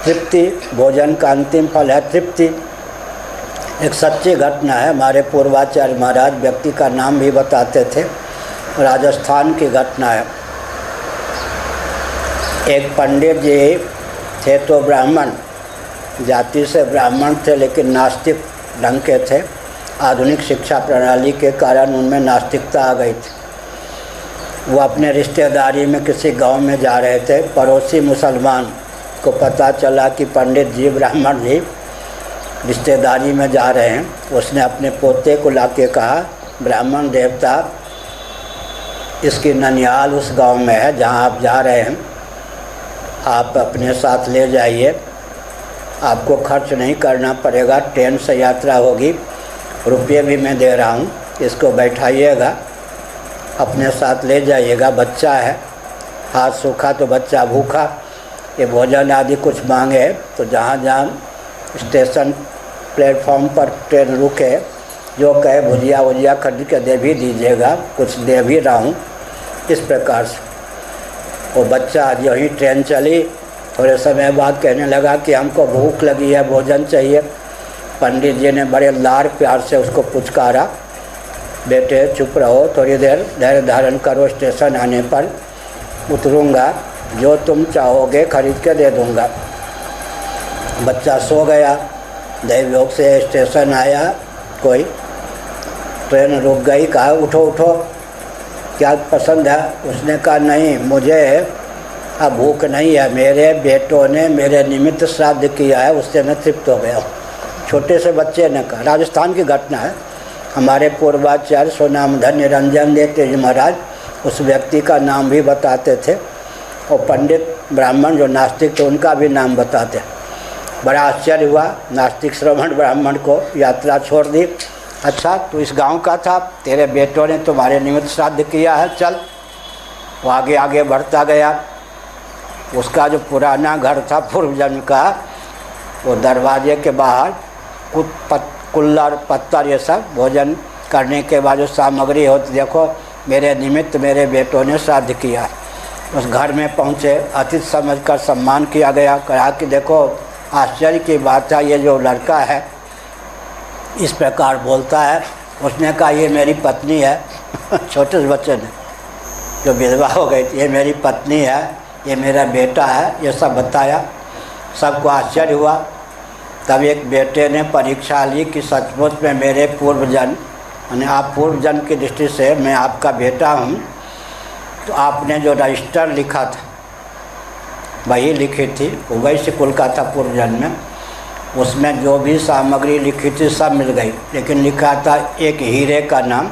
तृप्ति, भोजन का अंतिम फल है तृप्ति। एक सच्ची घटना है, हमारे पूर्वाचार्य महाराज व्यक्ति का नाम भी बताते थे, राजस्थान की घटना है। एक पंडित जी थे तो ब्राह्मण जाति से ब्राह्मण थे, लेकिन नास्तिक ढंग के थे। आधुनिक शिक्षा प्रणाली के कारण उनमें नास्तिकता आ गई थी। वो अपने रिश्तेदारी में किसी गांव में जा रहे थे। पड़ोसी मुसलमान को पता चला कि पंडित जी ब्राह्मण जी रिश्तेदारी में जा रहे हैं। उसने अपने पोते को लाके कहा, ब्राह्मण देवता इसकी ननिहाल उस गांव में है जहां आप जा रहे हैं, आप अपने साथ ले जाइए, आपको खर्च नहीं करना पड़ेगा, ट्रेन से यात्रा होगी, रुपये भी मैं दे रहा हूँ, इसको बैठाइएगा, अपने साथ ले जाइएगा। बच्चा है, हाथ सूखा तो बच्चा भूखा, ये भोजन आदि कुछ मांगे तो जहाँ जहाँ स्टेशन प्लेटफॉर्म पर ट्रेन रुके, जो कहे भुजिया वुजिया खरीद के दे भी दीजिएगा, कुछ दे भी रहा हूँ। इस प्रकार से वो बच्चा जो ही ट्रेन चली, थोड़े समय बाद कहने लगा कि हमको भूख लगी है, भोजन चाहिए। पंडित जी ने बड़े लाड़ प्यार से उसको पुचकारा, बेटे चुप रहो, थोड़ी देर धैर्य धारण करो, स्टेशन आने पर उतरूँगा, जो तुम चाहोगे खरीद के दे दूँगा। बच्चा सो गया। दैवयोग से स्टेशन आया, कोई ट्रेन रुक गई, कहा उठो उठो, क्या पसंद है? उसने कहा नहीं, मुझे अब भूख नहीं है, मेरे बेटों ने मेरे निमित्त श्राद्ध किया है, उससे मैं तृप्त हो गया हूँ। छोटे से बच्चे ने कहा। राजस्थान की घटना है। हमारे पूर्वाचार्य सोनामधन निरंजन देव जी महाराज उस व्यक्ति का नाम भी बताते थे, और पंडित ब्राह्मण जो नास्तिक थे उनका भी नाम बताते। बड़ा आश्चर्य हुआ, नास्तिक श्रवण ब्राह्मण को यात्रा छोड़ दी। अच्छा, तू इस गांव का था, तेरे बेटों ने तुम्हारे निमित्त श्राद्ध किया है, चल। वो आगे आगे बढ़ता गया। उसका जो पुराना घर था पूर्व जन्म का, वो दरवाजे के बाहर कुल्लर पत्थर ये सब भोजन करने के बाद जो सामग्री होती, देखो मेरे निमित्त मेरे बेटों ने श्राद्ध किया। उस घर में पहुँचे, अतिथि समझकर सम्मान किया गया। कहा कि देखो आश्चर्य की बात है, ये जो लड़का है इस प्रकार बोलता है। उसने कहा ये मेरी पत्नी है। छोटे से बच्चे ने, जो विधवा हो गई थी, ये मेरी पत्नी है, ये मेरा बेटा है, ये सब बताया। सबको आश्चर्य हुआ। तब एक बेटे ने परीक्षा ली कि सचमुच में मेरे पूर्वजन्म, यानी आप पूर्वजन्म की दृष्टि से मैं आपका बेटा हूँ, तो आपने जो रजिस्टर लिखा था वही लिखी थी, वो वैश्य कुल का था पूर्वजन्म में, उसमें जो भी सामग्री लिखी थी सब मिल गई, लेकिन लिखा था एक हीरे का नाम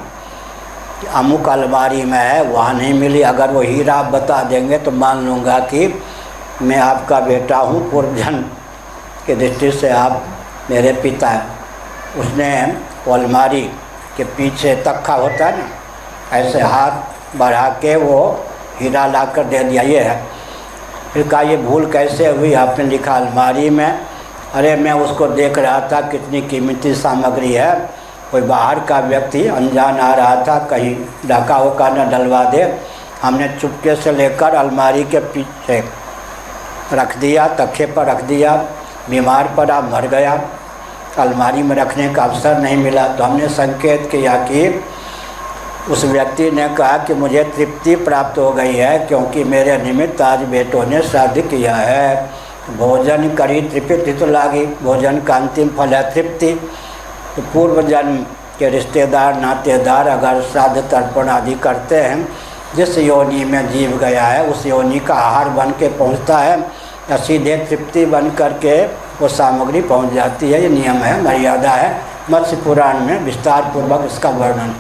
अमुक अलमारी में है, वहाँ नहीं मिली। अगर वो हीरा आप बता देंगे तो मान लूँगा कि मैं आपका बेटा हूँ, पूर्वजन्म की दृष्टि से आप मेरे पिता हैं। उसने वो अलमारी के पीछे तख्ता होता है ना, ऐसे हाथ बढ़ा के वो हीरा ला कर दे दिया, ये है। फिर कहा ये भूल कैसे हुई, आपने लिखा अलमारी में। अरे मैं उसको देख रहा था, कितनी कीमती सामग्री है, कोई बाहर का व्यक्ति अनजान आ रहा था, कहीं डाका होका न डलवा दे, हमने चुपके से लेकर अलमारी के पीछे रख दिया, तख्ते पर रख दिया। बीमार पड़ा, मर गया, अलमारी में रखने का अवसर नहीं मिला। तो हमने संकेत किया कि उस व्यक्ति ने कहा कि मुझे तृप्ति प्राप्त हो गई है, क्योंकि मेरे निमित्त आज बेटों ने श्राद्ध किया है। भोजन करी तृप्ति तो लागी, भोजन का अंतिम फल है तृप्ति। तो पूर्व जन्म के रिश्तेदार नातेदार अगर श्राद्ध तर्पण आदि करते हैं, जिस योनि में जीव गया है उस योनि का आहार बन के पहुँचता है, या सीधे तृप्ति बन करके वो सामग्री पहुँच जाती है। ये नियम है, मर्यादा है। मत्स्य पुराण में विस्तार पूर्वक इसका वर्णन